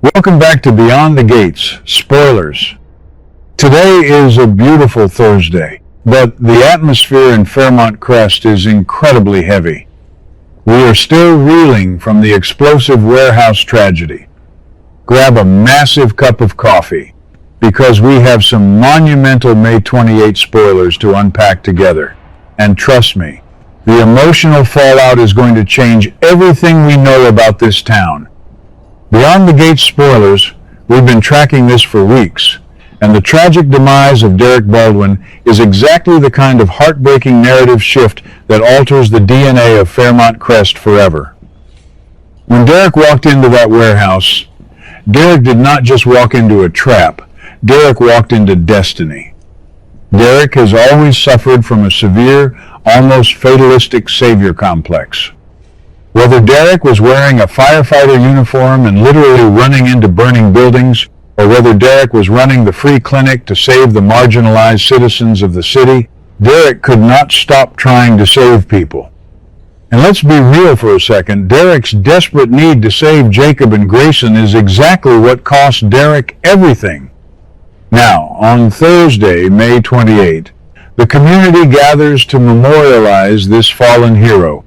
Welcome back to Beyond the Gates. Spoilers. Today is a beautiful Thursday, but the atmosphere in Fairmont Crest is incredibly heavy. We are still reeling from the explosive warehouse tragedy. Grab a massive cup of coffee, because we have some monumental May 28 spoilers to unpack together. And trust me, the emotional fallout is going to change everything we know about this town. Beyond the Gates spoilers, we've been tracking this for weeks, and the tragic demise of Derek Baldwin is exactly the kind of heartbreaking narrative shift that alters the DNA of Fairmont Crest forever. When Derek walked into that warehouse, Derek did not just walk into a trap, Derek walked into destiny. Derek has always suffered from a severe, almost fatalistic savior complex. Whether Derek was wearing a firefighter uniform and literally running into burning buildings, or whether Derek was running the free clinic to save the marginalized citizens of the city, Derek could not stop trying to save people. And let's be real for a second, Derek's desperate need to save Jacob and Grayson is exactly what cost Derek everything. Now, on Thursday, May 28, the community gathers to memorialize this fallen hero.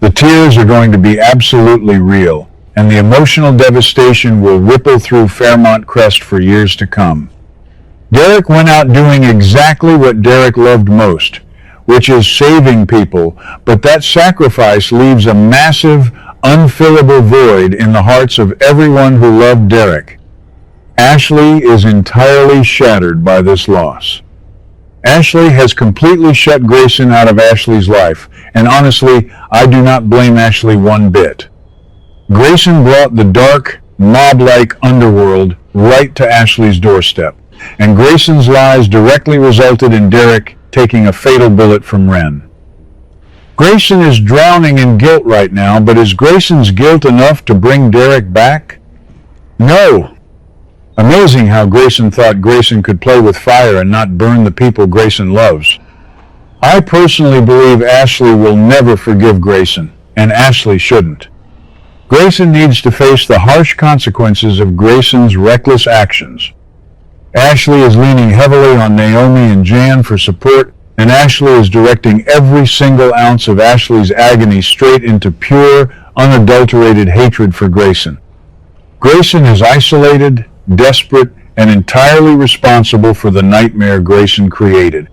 The tears are going to be absolutely real, and the emotional devastation will ripple through Fairmont Crest for years to come. Derek went out doing exactly what Derek loved most, which is saving people, but that sacrifice leaves a massive, unfillable void in the hearts of everyone who loved Derek. Ashley is entirely shattered by this loss. Ashley has completely shut Grayson out of Ashley's life, and honestly, I do not blame Ashley one bit. Grayson brought the dark, mob-like underworld right to Ashley's doorstep, and Grayson's lies directly resulted in Derek taking a fatal bullet from Ren. Grayson is drowning in guilt right now, but is Grayson's guilt enough to bring Derek back? No. Amazing how Grayson thought Grayson could play with fire and not burn the people Grayson loves. I personally believe Ashley will never forgive Grayson, and Ashley shouldn't. Grayson needs to face the harsh consequences of Grayson's reckless actions. Ashley is leaning heavily on Naomi and Jan for support, and Ashley is directing every single ounce of Ashley's agony straight into pure, unadulterated hatred for Grayson. Grayson is isolated, desperate, and entirely responsible for the nightmare Grayson created.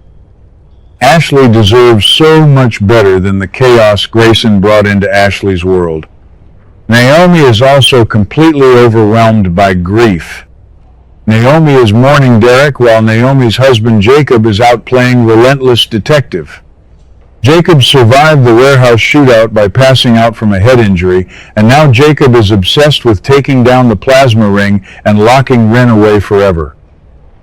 Ashley deserves so much better than the chaos Grayson brought into Ashley's world. Naomi is also completely overwhelmed by grief. Naomi is mourning Derek while Naomi's husband Jacob is out playing relentless detective. Jacob survived the warehouse shootout by passing out from a head injury, and now Jacob is obsessed with taking down the plasma ring and locking Ren away forever.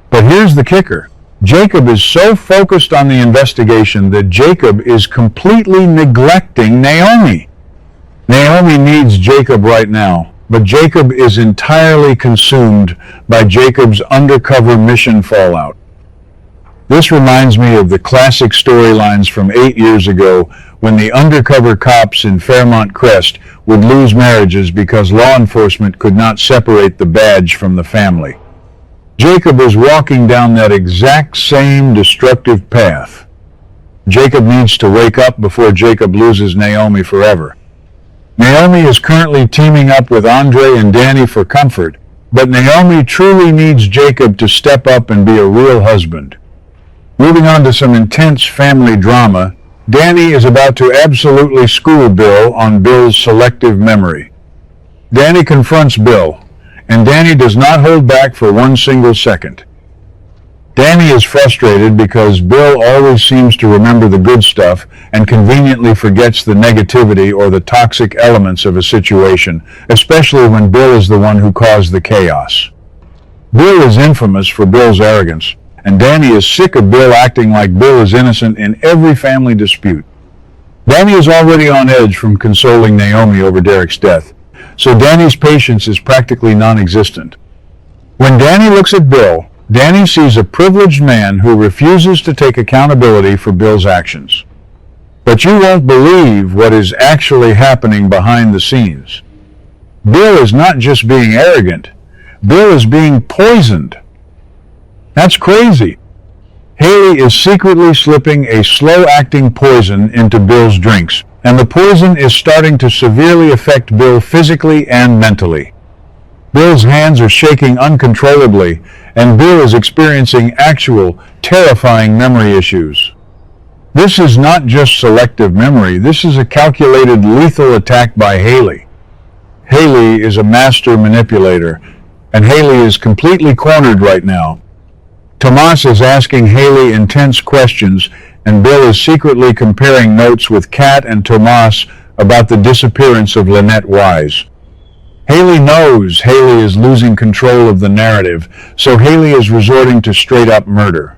But here's the kicker. Jacob is so focused on the investigation that Jacob is completely neglecting Naomi. Naomi needs Jacob right now, but Jacob is entirely consumed by Jacob's undercover mission fallout. This reminds me of the classic storylines from 8 years ago when the undercover cops in Fairmont Crest would lose marriages because law enforcement could not separate the badge from the family. Jacob is walking down that exact same destructive path. Jacob needs to wake up before Jacob loses Naomi forever. Naomi is currently teaming up with Andre and Dani for comfort, but Naomi truly needs Jacob to step up and be a real husband. Moving on to some intense family drama, Dani is about to absolutely school Bill on Bill's selective memory. Dani confronts Bill, and Dani does not hold back for one single second. Dani is frustrated because Bill always seems to remember the good stuff and conveniently forgets the negativity or the toxic elements of a situation, especially when Bill is the one who caused the chaos. Bill is infamous for Bill's arrogance, and Dani is sick of Bill acting like Bill is innocent in every family dispute. Dani is already on edge from consoling Naomi over Derek's death, so Dani's patience is practically non-existent. When Dani looks at Bill, Dani sees a privileged man who refuses to take accountability for Bill's actions. But you won't believe what is actually happening behind the scenes. Bill is not just being arrogant. Bill is being poisoned. That's crazy. Hayley is secretly slipping a slow-acting poison into Bill's drinks, and the poison is starting to severely affect Bill physically and mentally. Bill's hands are shaking uncontrollably, and Bill is experiencing actual, terrifying memory issues. This is not just selective memory, this is a calculated, lethal attack by Hayley. Hayley is a master manipulator, and Hayley is completely cornered right now. Tomas is asking Hayley intense questions, and Bill is secretly comparing notes with Kat and Tomas about the disappearance of Lynette Wise. Hayley knows Hayley is losing control of the narrative, so Hayley is resorting to straight-up murder.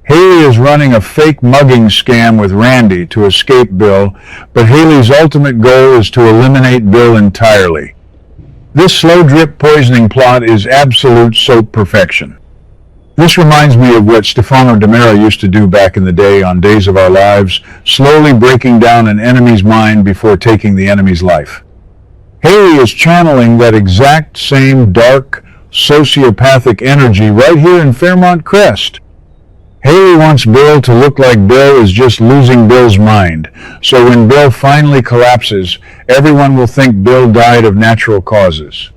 Hayley is running a fake mugging scam with Randy to escape Bill, but Hayley's ultimate goal is to eliminate Bill entirely. This slow-drip poisoning plot is absolute soap perfection. This reminds me of what Stefano DiMera used to do back in the day on Days of Our Lives, slowly breaking down an enemy's mind before taking the enemy's life. Hayley is channeling that exact same dark, sociopathic energy right here in Fairmont Crest. Hayley wants Bill to look like Bill is just losing Bill's mind, so when Bill finally collapses, everyone will think Bill died of natural causes.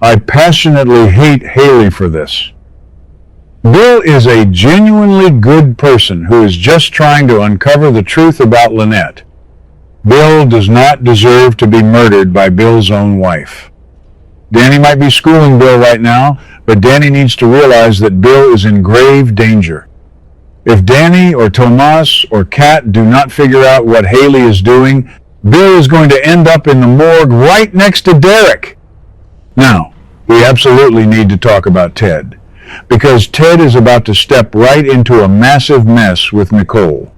I passionately hate Hayley for this. Bill is a genuinely good person who is just trying to uncover the truth about Lynette. Bill does not deserve to be murdered by Bill's own wife. Dani might be schooling Bill right now, but Dani needs to realize that Bill is in grave danger. If Dani or Tomas or Kat do not figure out what Hayley is doing, Bill is going to end up in the morgue right next to Derek. Now, we absolutely need to talk about Ted, because Ted is about to step right into a massive mess with Nicole.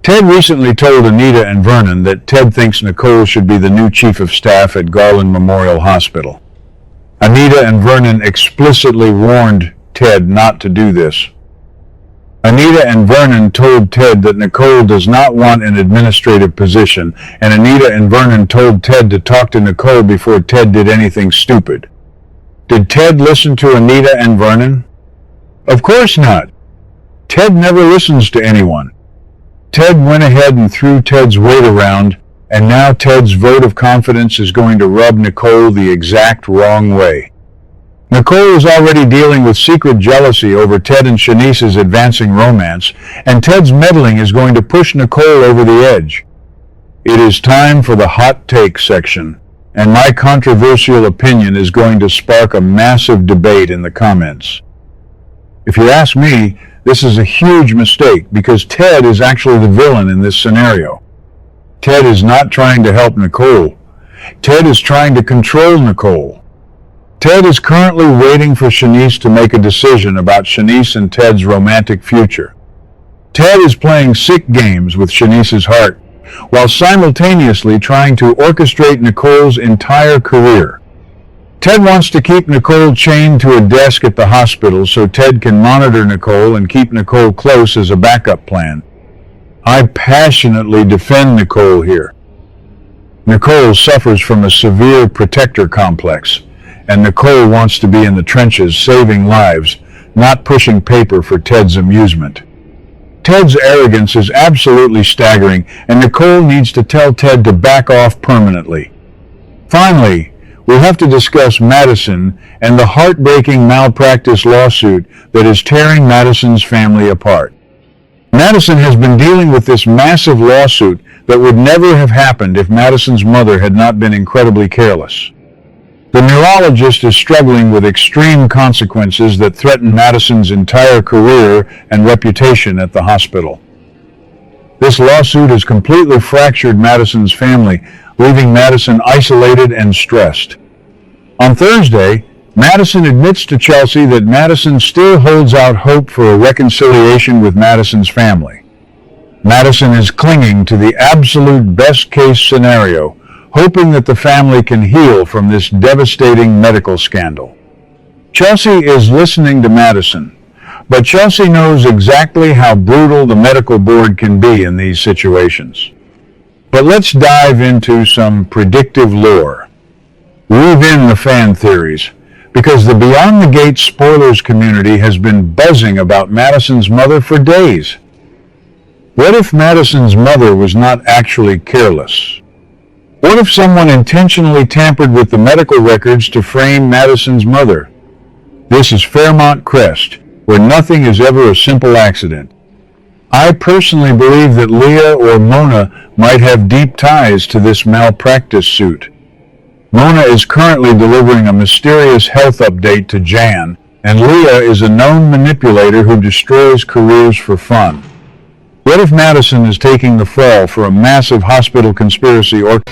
Ted recently told Anita and Vernon that Ted thinks Nicole should be the new chief of staff at Garland Memorial Hospital. Anita and Vernon explicitly warned Ted not to do this. Anita and Vernon told Ted that Nicole does not want an administrative position, and Anita and Vernon told Ted to talk to Nicole before Ted did anything stupid. Did Ted listen to Anita and Vernon? Of course not. Ted never listens to anyone. Ted went ahead and threw Ted's weight around, and now Ted's vote of confidence is going to rub Nicole the exact wrong way. Nicole is already dealing with secret jealousy over Ted and Shanice's advancing romance, and Ted's meddling is going to push Nicole over the edge. It is time for the hot take section, and my controversial opinion is going to spark a massive debate in the comments. If you ask me, this is a huge mistake because Ted is actually the villain in this scenario. Ted is not trying to help Nicole. Ted is trying to control Nicole. Ted is currently waiting for Shanice to make a decision about Shanice and Ted's romantic future. Ted is playing sick games with Shanice's heart, while simultaneously trying to orchestrate Nicole's entire career. Ted wants to keep Nicole chained to a desk at the hospital so Ted can monitor Nicole and keep Nicole close as a backup plan. I passionately defend Nicole here. Nicole suffers from a severe protector complex, and Nicole wants to be in the trenches saving lives, not pushing paper for Ted's amusement. Ted's arrogance is absolutely staggering, and Nicole needs to tell Ted to back off permanently. Finally, we have to discuss Madison and the heartbreaking malpractice lawsuit that is tearing Madison's family apart. Madison has been dealing with this massive lawsuit that would never have happened if Madison's mother had not been incredibly careless. The neurologist is struggling with extreme consequences that threaten Madison's entire career and reputation at the hospital. This lawsuit has completely fractured Madison's family, leaving Madison isolated and stressed. On Thursday, Madison admits to Chelsea that Madison still holds out hope for a reconciliation with Madison's family. Madison is clinging to the absolute best-case scenario, hoping that the family can heal from this devastating medical scandal. Chelsea is listening to Madison, but Chelsea knows exactly how brutal the medical board can be in these situations. But let's dive into some predictive lore. Weave in the fan theories, because the Beyond the Gates spoilers community has been buzzing about Madison's mother for days. What if Madison's mother was not actually careless? What if someone intentionally tampered with the medical records to frame Madison's mother? This is Fairmont Crest, where nothing is ever a simple accident. I personally believe that Leah or Mona might have deep ties to this malpractice suit. Mona is currently delivering a mysterious health update to Jan, and Leah is a known manipulator who destroys careers for fun. What if Madison is taking the fall for a massive hospital conspiracy or